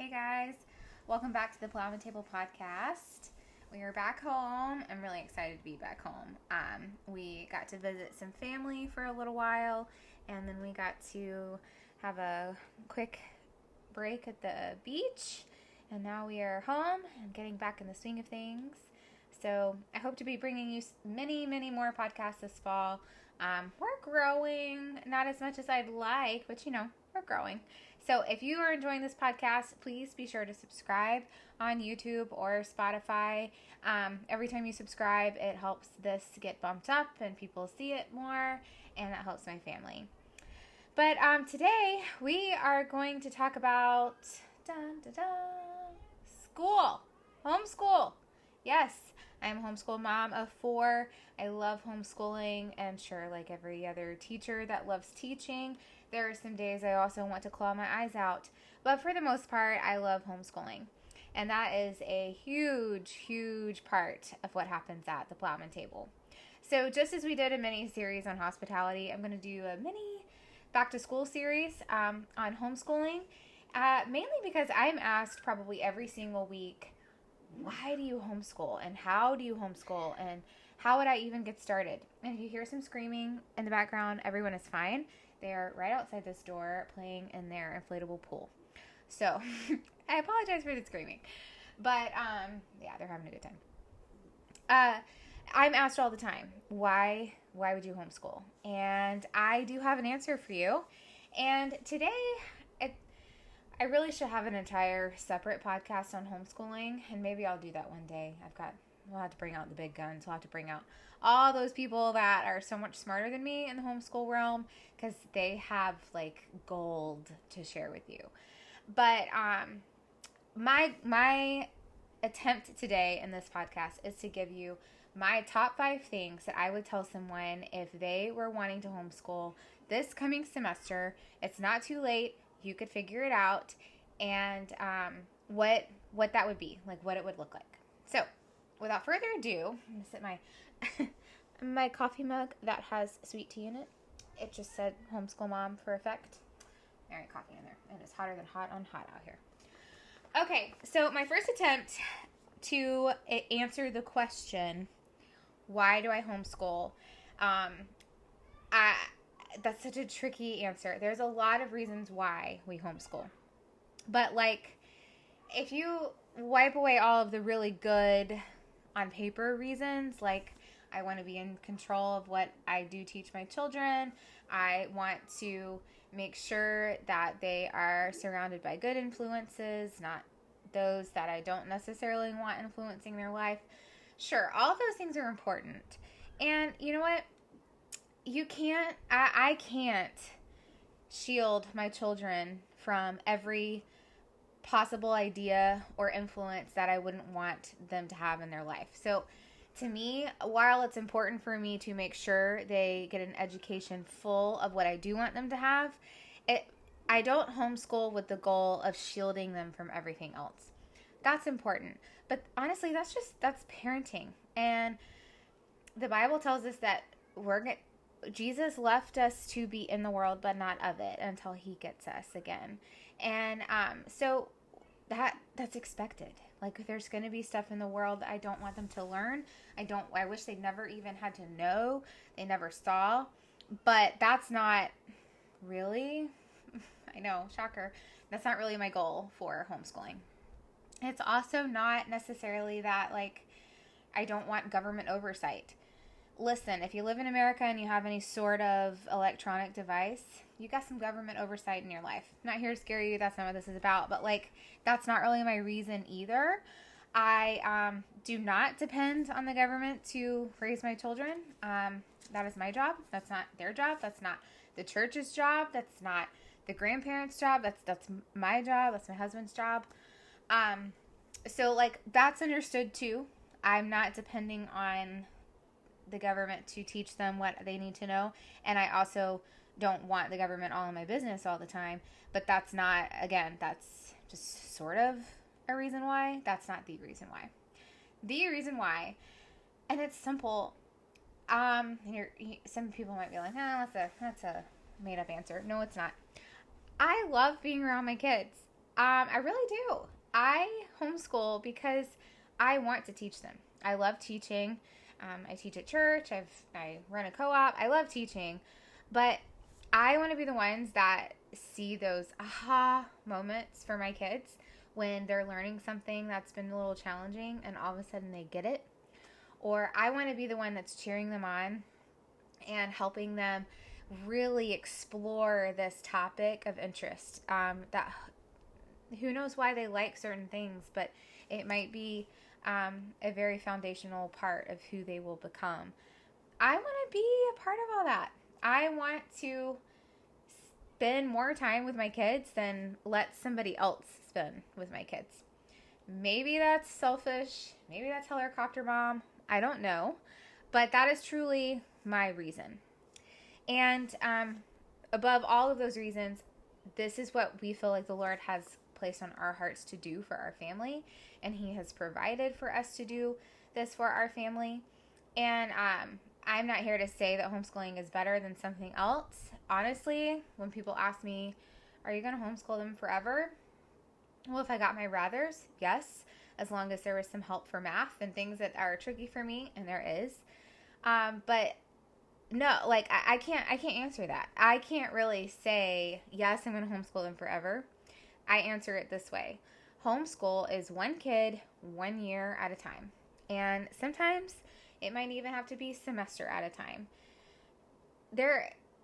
Hey guys, welcome back to the Plowman Table podcast. We are back home. I'm really excited to be back home. We got to visit some family for a little while, and then we got to have a quick break at the beach, and now we are home and getting back in the swing of things. So I hope to be bringing you many more podcasts this fall. We're growing, not as much as I'd like, but we're growing. So if you are enjoying this podcast, please be sure to subscribe on YouTube or Spotify. Every time you subscribe, it helps this get bumped up and people see it more, and that helps my family. But today we are going to talk about school, homeschool. Yes, I'm a homeschool mom of 4. I love homeschooling, and sure, like every other teacher that loves teaching, there are some days I also want to claw my eyes out. But for the most part, I love homeschooling. And that is a huge part of what happens at the Plowman Table. So just as we did a mini-series on hospitality, I'm going to do a mini back-to-school series on homeschooling, mainly because I'm asked probably every single week, why do you homeschool, and how do you homeschool, and how would I even get started? And if you hear some screaming in the background, everyone is fine. They are right outside this door playing in their inflatable pool. So I apologize for the screaming. But yeah, they're having a good time. I'm asked all the time, why would you homeschool? And I do have an answer for you. And today, I really should have an entire separate podcast on homeschooling, and maybe I'll do that one day. We'll have to bring out the big guns. We'll have to bring out all those people that are so much smarter than me in the homeschool realm, because they have like gold to share with you. But my attempt today in this podcast is to give you my top 5 things that I would tell someone if they were wanting to homeschool this coming semester. It's not too late. You could figure it out, and what that would be, like what it would look like. So, without further ado, I'm going to sit my coffee mug that has sweet tea in it. It just said homeschool mom for effect. All right, coffee in there. And it's hotter than hot on hot out here. Okay, so my first attempt to answer the question, why do I homeschool? That's such a tricky answer. There's a lot of reasons why we homeschool. But like, if you wipe away all of the really good on paper reasons, like I want to be in control of what I do teach my children, I want to make sure that they are surrounded by good influences, not those that I don't necessarily want influencing their life. Sure, all of those things are important. And you know what? I can't shield my children from every possible idea or influence that I wouldn't want them to have in their life. So to me, while it's important for me to make sure they get an education full of what I do want them to have, I don't homeschool with the goal of shielding them from everything else. That's important. But honestly, that's parenting. And the Bible tells us that Jesus left us to be in the world, but not of it until he gets us again. And so that's expected. Like, there's going to be stuff in the world that I don't want them to learn. I wish they never even had to know. They never saw. But that's not really, I know, shocker. That's not really my goal for homeschooling. It's also not necessarily that, like, I don't want government oversight. Listen, if you live in America and you have any sort of electronic device, you got some government oversight in your life. I'm not here to scare you. That's not what this is about. But, like, that's not really my reason either. I do not depend on the government to raise my children. That is my job. That's not their job. That's not the church's job. That's not the grandparents' job. That's my job. That's my husband's job. So, like, that's understood too. I'm not depending on the government to teach them what they need to know, and I also don't want the government all in my business all the time. But that's not, again, that's just sort of a reason why. That's not the reason why. The reason why, and it's simple. Some people might be like, that's a made up answer. No, it's not. I love being around my kids. I really do. I homeschool because I want to teach them. I love teaching. I teach at church. I run a co-op. I love teaching, but I want to be the ones that see those aha moments for my kids when they're learning something that's been a little challenging and all of a sudden they get it. Or I want to be the one that's cheering them on and helping them really explore this topic of interest. That who knows why they like certain things, but it might be a very foundational part of who they will become. I want to be a part of all that. I want to spend more time with my kids than let somebody else spend with my kids. Maybe that's selfish. Maybe that's helicopter mom. I don't know. But that is truly my reason. And above all of those reasons, this is what we feel like the Lord has placed on our hearts to do for our family. And He has provided for us to do this for our family. And I'm not here to say that homeschooling is better than something else. Honestly, when people ask me, are you going to homeschool them forever? Well, if I got my rathers, yes, as long as there was some help for math and things that are tricky for me, and there is. But no, like I can't answer that. I can't really say, yes, I'm going to homeschool them forever. I answer it this way. Homeschool is one kid, 1 year at a time. And sometimes it might even have to be semester at a time.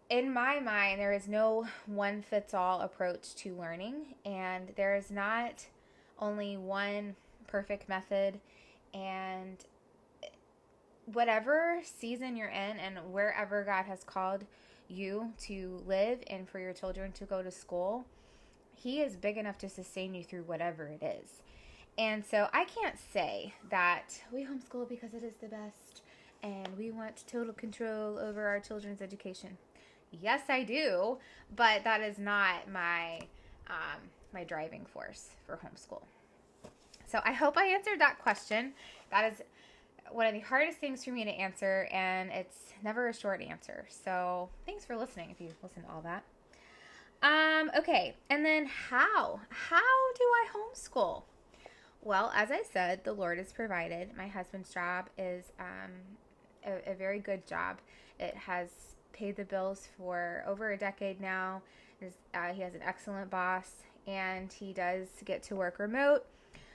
In my mind, there is no one-fits-all approach to learning, and there is not only one perfect method. And whatever season you're in and wherever God has called you to live and for your children to go to school, He is big enough to sustain you through whatever it is. And so I can't say that we homeschool because it is the best and we want total control over our children's education. Yes, I do, but that is not my my driving force for homeschool. So I hope I answered that question. That is one of the hardest things for me to answer, and it's never a short answer. So thanks for listening if you listen to all that. Okay, and then how? How do I homeschool? Well, as I said, the Lord has provided. My husband's job is a very good job. It has paid the bills for over a decade now. He has an excellent boss, and he does get to work remote.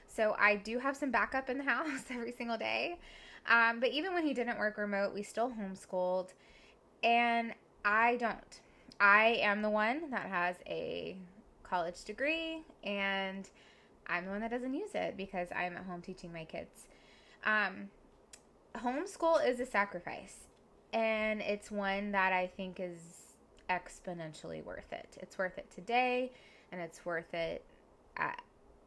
So I do have some backup in the house every single day. But even when he didn't work remote, we still homeschooled. And I don't. I am the one that has a college degree, and I'm the one that doesn't use it because I'm at home teaching my kids. Homeschool is a sacrifice, and it's one that I think is exponentially worth it. It's worth it today, and it's worth it.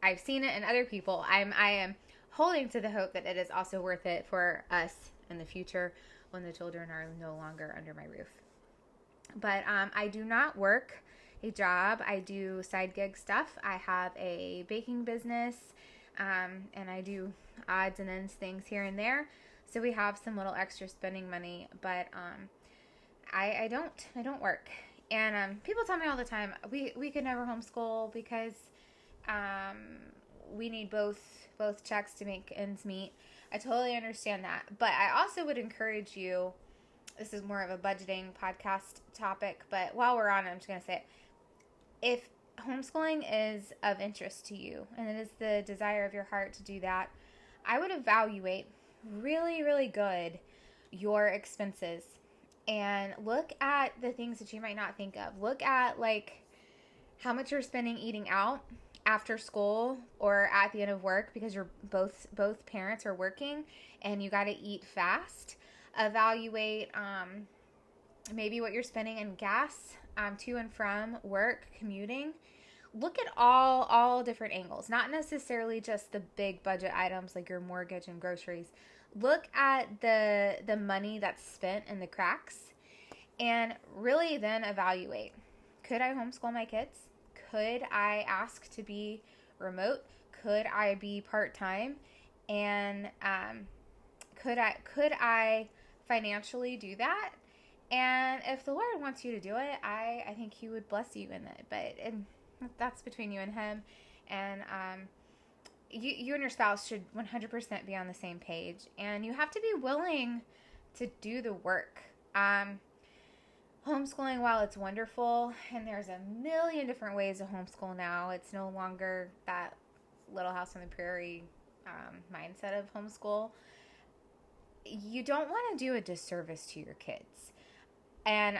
I've seen it in other people. I am holding to the hope that it is also worth it for us in the future when the children are no longer under my roof. But I do not work a job. I do side gig stuff. I have a baking business, and I do odds and ends things here and there. So we have some little extra spending money, but I don't work. And people tell me all the time, we could never homeschool because we need both checks to make ends meet. I totally understand that, but I also would encourage you. This is more of a budgeting podcast topic, but while we're on it, I'm just going to say it. If homeschooling is of interest to you and it is the desire of your heart to do that, I would evaluate really, really good your expenses and look at the things that you might not think of. Look at like how much you're spending eating out after school or at the end of work because you're both parents are working and you got to eat fast. Evaluate maybe what you're spending in gas to and from work, commuting. Look at all different angles, not necessarily just the big budget items like your mortgage and groceries. Look at the money that's spent in the cracks and really then evaluate. Could I homeschool my kids? Could I ask to be remote? Could I be part-time? And could I financially do that? And if the Lord wants you to do it, I think He would bless you in it. But that's between you and Him. And you and your spouse should 100% be on the same page. And you have to be willing to do the work. Homeschooling, while it's wonderful, and there's a million different ways to homeschool now, it's no longer that Little House on the Prairie mindset of homeschool. You don't want to do a disservice to your kids. And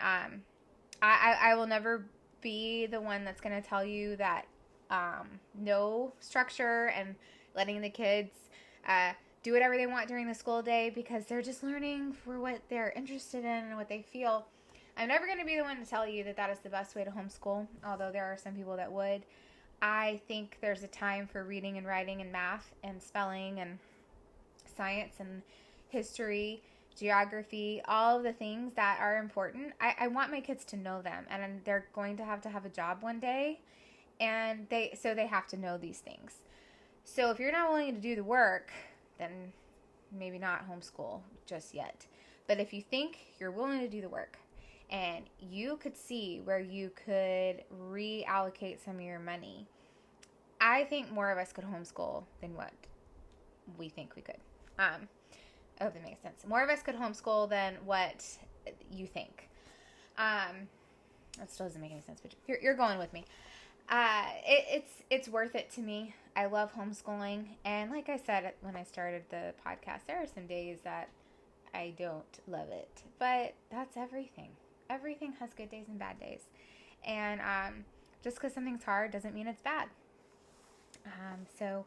I will never be the one that's going to tell you that no structure and letting the kids do whatever they want during the school day because they're just learning for what they're interested in and what they feel. I'm never going to be the one to tell you that that is the best way to homeschool, although there are some people that would. I think there's a time for reading and writing and math and spelling and science and history, geography, all of the things that are important. I want my kids to know them, and they're going to have a job one day, and they have to know these things. So if you're not willing to do the work, then maybe not homeschool just yet. But if you think you're willing to do the work, and you could see where you could reallocate some of your money, I think more of us could homeschool than what we think we could. I hope that makes sense. More of us could homeschool than what you think. That still doesn't make any sense, but you're going with me. It's worth it to me. I love homeschooling, and like I said when I started the podcast, there are some days that I don't love it, but that's everything. Everything has good days and bad days. And just because something's hard doesn't mean it's bad. So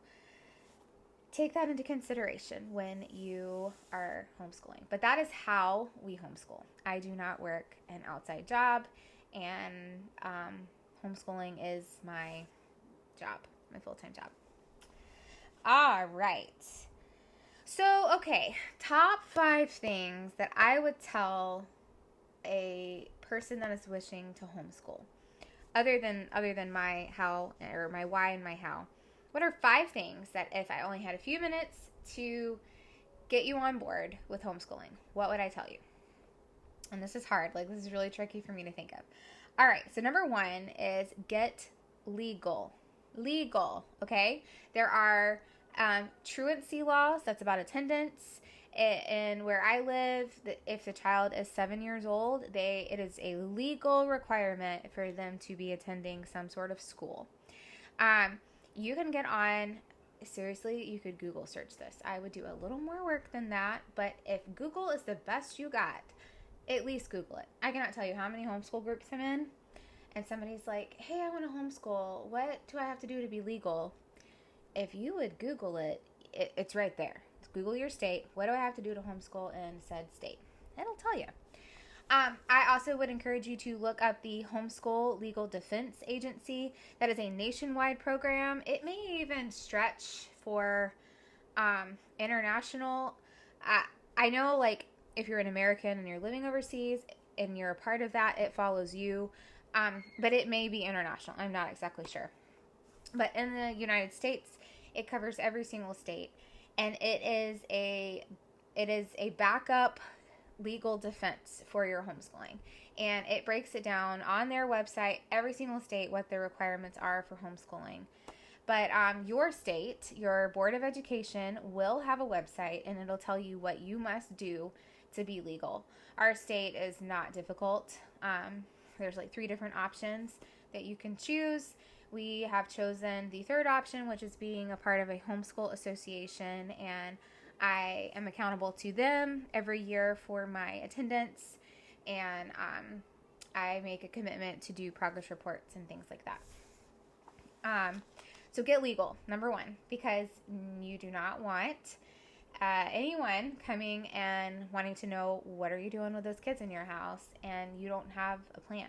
take that into consideration when you are homeschooling. But that is how we homeschool. I do not work an outside job, and homeschooling is my job, my full-time job. All right. So, okay, top 5 things that I would tell a person that is wishing to homeschool, other than my how, or my why and my how. What are 5 things that if I only had a few minutes to get you on board with homeschooling, what would I tell you? And this is hard. Like, this is really tricky for me to think of. All right, so number 1 is get legal. Legal, okay? There are truancy laws. That's about attendance. And where I live, if the child is 7 years old, it is a legal requirement for them to be attending some sort of school. You can get on, seriously, you could Google search this. I would do a little more work than that, but if Google is the best you got, at least Google it. I cannot tell you how many homeschool groups I'm in, and somebody's like, hey, I want to homeschool. What do I have to do to be legal? If you would Google it, it's right there. Google your state. What do I have to do to homeschool in said state? It'll tell you. I also would encourage you to look up the Homeschool Legal Defense Agency. That is a nationwide program. It may even stretch for international. I know, like, if you're an American and you're living overseas and you're a part of that, it follows you. But it may be international. I'm not exactly sure. But in the United States, it covers every single state. And it is a backup legal defense for your homeschooling. And it breaks it down on their website, every single state, what the requirements are for homeschooling. But your state, your Board of Education, will have a website, and it'll tell you what you must do to be legal. Our state is not difficult. There's like 3 different options that you can choose. We have chosen the 3rd option, which is being a part of a homeschool association, and I am accountable to them every year for my attendance, and I make a commitment to do progress reports and things like that. So get legal, number 1, because you do not want anyone coming and wanting to know what are you doing with those kids in your house, and you don't have a plan.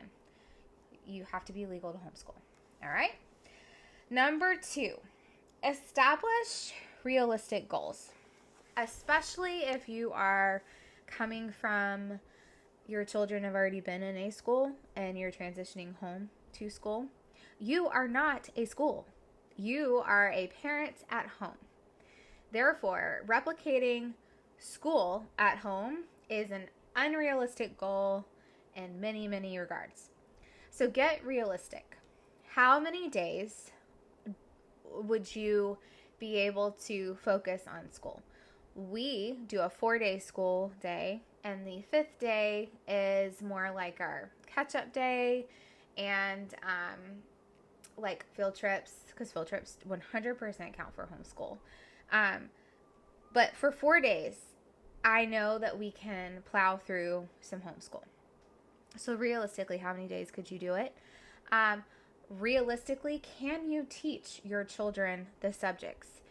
You have to be legal to homeschool. All right. Number 2, establish realistic goals, especially if you are coming from your children have already been in a school and you're transitioning home to school. You are not a school. You are a parent at home. Therefore, replicating school at home is an unrealistic goal in many, many regards. So get realistic. How many days would you be able to focus on school? We do a 4-day school day, and the 5th day is more like our catch-up day and like field trips, because field trips 100% count for homeschool. But for 4 days, I know that we can plow through some homeschool. So realistically, how many days could you do it? Realistically, can you teach your children the subjects?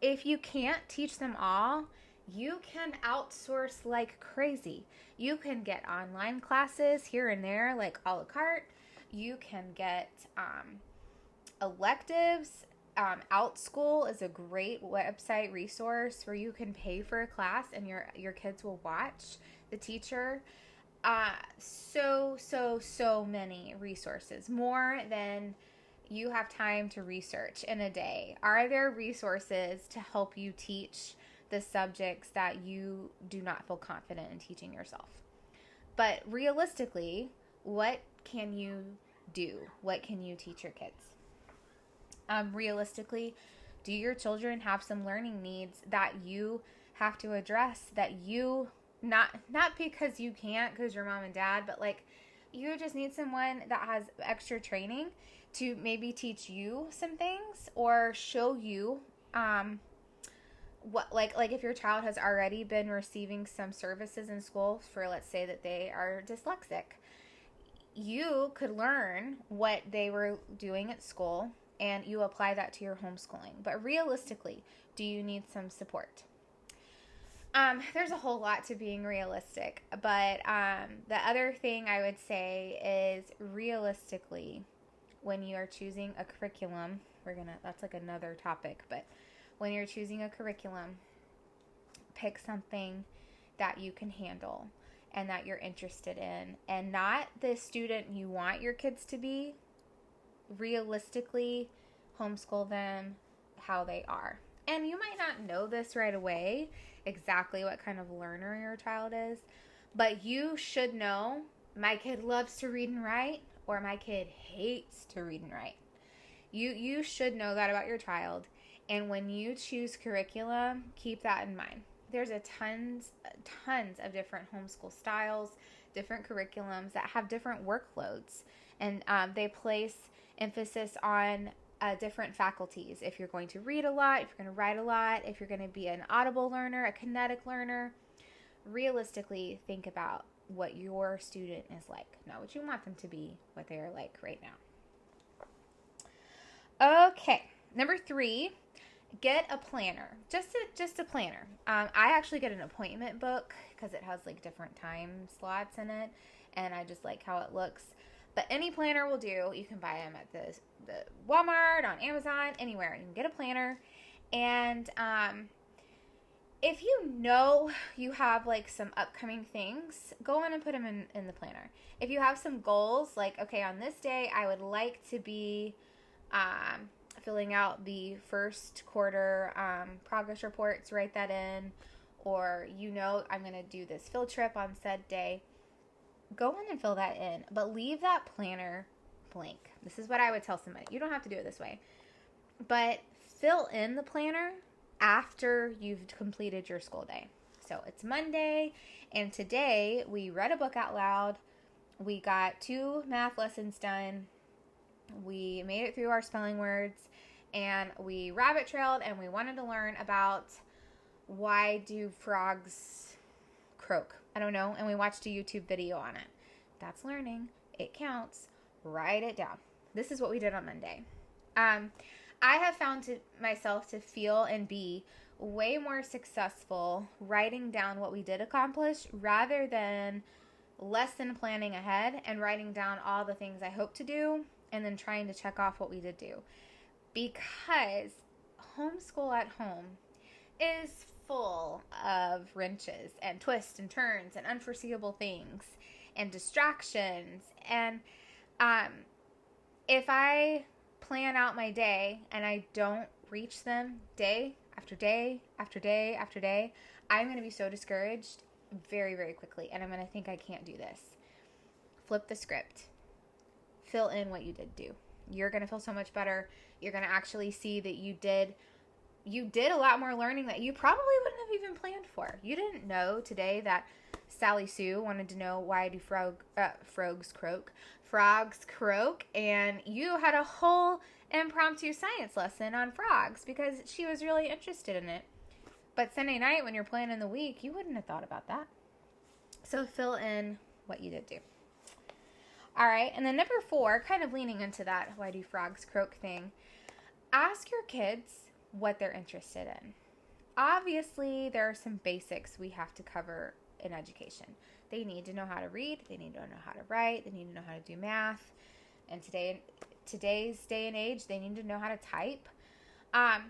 If you can't teach them all, you can outsource like crazy. You can get online classes here and there, like a la carte. You can get electives. OutSchool is a great website resource where you can pay for a class and your kids will watch the teacher. So many resources, more than you have time to research in a day. Are there resources to help you teach the subjects that you do not feel confident in teaching yourself? But realistically, what can you do? What can you teach your kids? Realistically, do your children have some learning needs that you have to address, that you, not because you can't, because you're mom and dad, but like you just need someone that has extra training to maybe teach you some things or show you what, like if your child has already been receiving some services in school for, let's say that they are dyslexic, you could learn what they were doing at school and you apply that to your homeschooling. But realistically, do you need some support? There's a whole lot to being realistic, but the other thing I would say is realistically, when you are choosing a curriculum, that's like another topic, but when you're choosing a curriculum, pick something that you can handle and that you're interested in, and not the student you want your kids to be. Realistically, homeschool them how they are. And you might not know this right away, exactly what kind of learner your child is, but you should know, my kid loves to read and write, or my kid hates to read and write. You should know that about your child. And when you choose curriculum, keep that in mind. There's tons of different homeschool styles, different curriculums that have different workloads, and they place emphasis on different faculties. If you're going to read a lot, if you're going to write a lot, if you're going to be an audible learner, a kinetic learner, realistically think about what your student is like, not what you want them to be, what they are like right now. Okay, number 3, get a planner. Just a planner. I actually get an appointment book because it has like different time slots in it, and I just like how it looks. But any planner will do. You can buy them at the Walmart, on Amazon, anywhere. You can get a planner. And if you know you have like some upcoming things, go in and put them in the planner. If you have some goals, like, okay, on this day, I would like to be filling out the first quarter progress reports, write that in. Or, I'm going to do this field trip on said day. Go in and fill that in, but leave that planner blank. This is what I would tell somebody. You don't have to do it this way, but fill in the planner after you've completed your school day. So it's Monday, and today we read a book out loud. We got 2 math lessons done. We made it through our spelling words, and we rabbit trailed, and we wanted to learn about why do frogs croak. I don't know. And we watched a YouTube video on it. That's learning. It counts. Write it down. This is what we did on Monday. I have found myself to feel and be way more successful writing down what we did accomplish rather than lesson planning ahead and writing down all the things I hope to do and then trying to check off what we did do. Because homeschool at home is full of wrenches and twists and turns and unforeseeable things and distractions. And if I plan out my day and I don't reach them day after day after day after day, I'm going to be so discouraged very, very quickly. And I'm going to think I can't do this. Flip the script. Fill in what you did do. You're going to feel so much better. You're going to actually see that you did a lot more learning that you probably wouldn't have even planned for. You didn't know today that Sally Sue wanted to know why do frogs croak, and you had a whole impromptu science lesson on frogs because she was really interested in it. But Sunday night when you're planning the week, you wouldn't have thought about that. So fill in what you did do. All right, and then number 4, kind of leaning into that why do frogs croak thing, ask your kids what they're interested in. Obviously, there are some basics we have to cover in education. They need to know how to read. They need to know how to write. They need to know how to do math. And today's day and age, they need to know how to type. But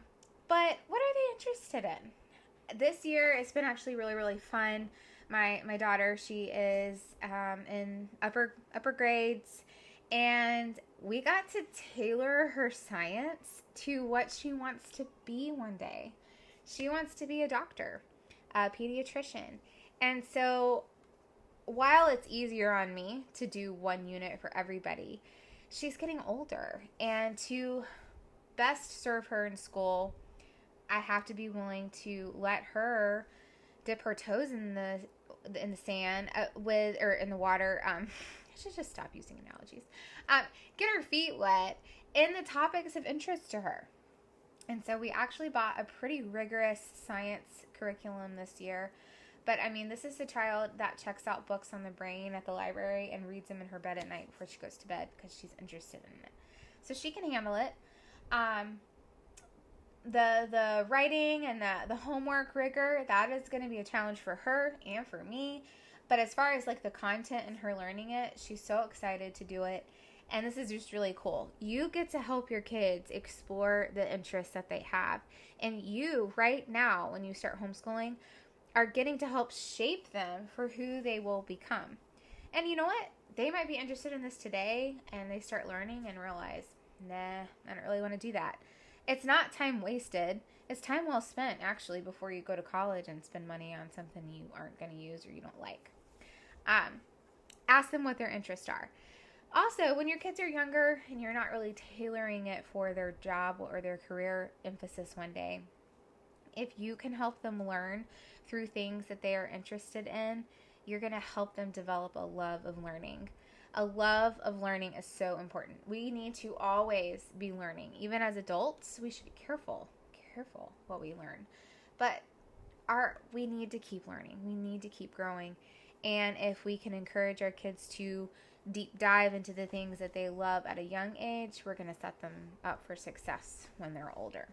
what are they interested in? This year, it's been actually really, really fun. My daughter, she is in upper grades, and we got to tailor her science to what she wants to be one day. She wants to be a doctor, a pediatrician. And so while it's easier on me to do one unit for everybody, she's getting older. And to best serve her in school, I have to be willing to let her dip her toes in the sand or in the water. I should just stop using analogies. Get her feet wet in the topics of interest to her. And so we actually bought a pretty rigorous science curriculum this year. But I mean, this is a child that checks out books on the brain at the library and reads them in her bed at night before she goes to bed because she's interested in it. So she can handle it. The writing and the homework rigor, that is going to be a challenge for her and for me. But as far as like the content and her learning it, she's so excited to do it. And this is just really cool. You get to help your kids explore the interests that they have. And you, right now, when you start homeschooling, are getting to help shape them for who they will become. And you know what? They might be interested in this today, and they start learning and realize, nah, I don't really want to do that. It's not time wasted. It's time well spent, actually, before you go to college and spend money on something you aren't going to use or you don't like. Ask them what their interests are. Also, when your kids are younger and you're not really tailoring it for their job or their career emphasis one day, if you can help them learn through things that they are interested in, you're going to help them develop a love of learning. A love of learning is so important. We need to always be learning. Even as adults, we should be careful what we learn. But we need to keep learning. We need to keep growing. And if we can encourage our kids to deep dive into the things that they love at a young age, we're going to set them up for success when they're older.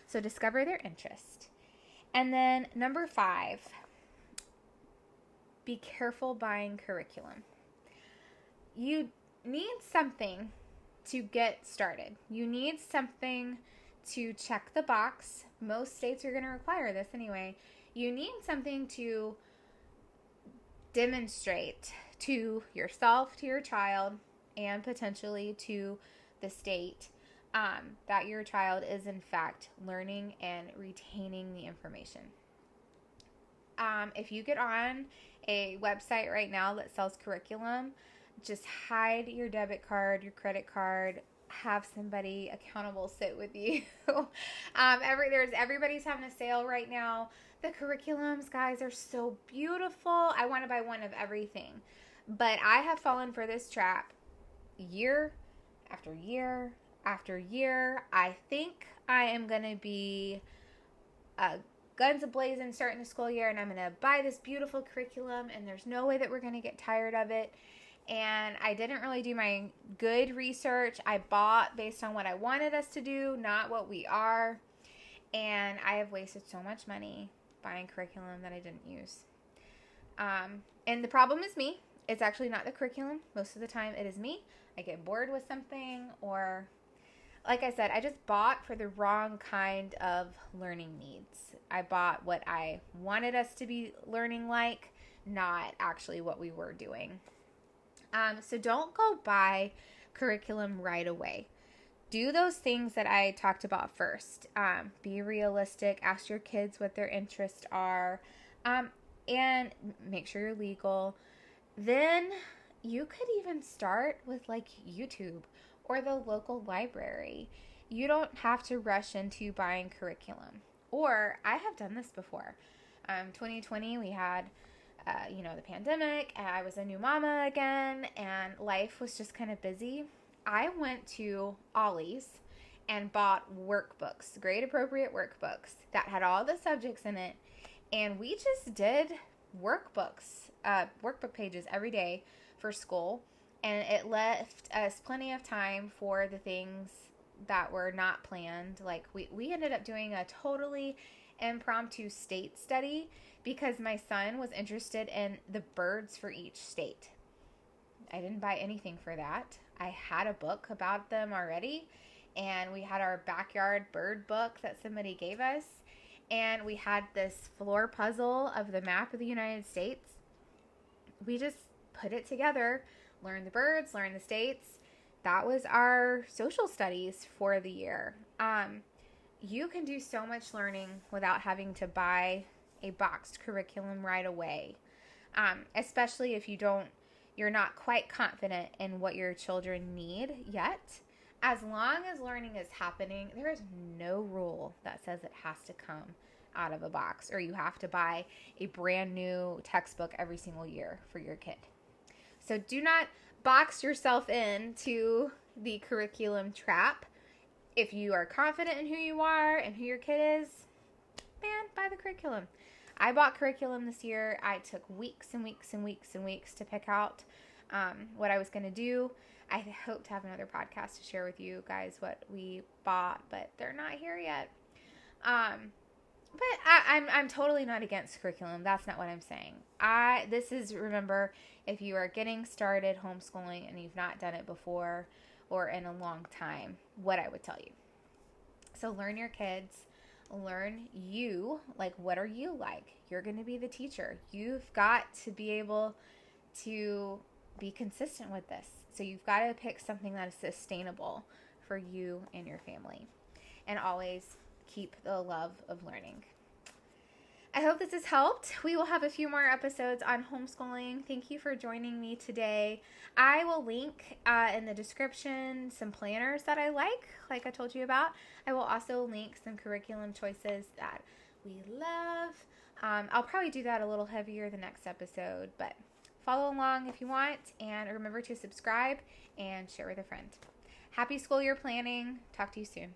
So discover their interest. And then number 5, be careful buying curriculum. You need something to get started. You need something to check the box. Most states are going to require this anyway. You need something to demonstrate to yourself, to your child, and potentially to the state that your child is in fact learning and retaining the information. If you get on a website right now that sells curriculum, just hide your debit card, your credit card, have somebody accountable sit with you. Everybody's having a sale right now. The curriculums, guys, are so beautiful. I want to buy one of everything. But I have fallen for this trap year after year after year. I think I am going to be guns a-blazing starting the school year, and I'm going to buy this beautiful curriculum, and there's no way that we're going to get tired of it. And I didn't really do my good research. I bought based on what I wanted us to do, not what we are. And I have wasted so much money buying curriculum that I didn't use. And the problem is me. It's actually not the curriculum. Most of the time it is me. I get bored with something, or like I said, I just bought for the wrong kind of learning needs. I bought what I wanted us to be learning like, not actually what we were doing. So don't go buy curriculum right away. Do those things that I talked about first. Be realistic. Ask your kids what their interests are. And make sure you're legal. Then you could even start with like YouTube or the local library you don't have to rush into buying curriculum. Or I have done this before. 2020, we had, the pandemic, and I was a new mama again, and life was just kind of busy. I went to Ollie's and bought workbooks, grade appropriate workbooks that had all the subjects in it. And we just did workbook pages every day for school. And it left us plenty of time for the things that were not planned. Like we ended up doing a totally impromptu state study because my son was interested in the birds for each state. I didn't buy anything for that. I had a book about them already, and we had our backyard bird book that somebody gave us, and we had this floor puzzle of the map of the United States. We just put it together, learned the birds, learned the states. That was our social studies for the year. You can do so much learning without having to buy a boxed curriculum right away, especially if you're not quite confident in what your children need yet. As long as learning is happening, there is no rule that says it has to come out of a box or you have to buy a brand new textbook every single year for your kid. So do not box yourself into the curriculum trap. If you are confident in who you are and who your kid is, man, buy the curriculum. I bought curriculum this year. I took weeks and weeks and weeks and weeks to pick out what I was going to do. I hope to have another podcast to share with you guys what we bought, but they're not here yet. But I'm totally not against curriculum. That's not what I'm saying. Remember, if you are getting started homeschooling and you've not done it before or in a long time, what I would tell you. So learn your kids. Learn you. Like, what are you like? You're going to be the teacher. You've got to be able to be consistent with this. So you've got to pick something that is sustainable for you and your family. And always keep the love of learning. I hope this has helped. We will have a few more episodes on homeschooling. Thank you for joining me today. I will link in the description some planners that I like I told you about. I will also link some curriculum choices that we love. I'll probably do that a little heavier the next episode, but follow along if you want, and remember to subscribe and share with a friend. Happy school year planning. Talk to you soon.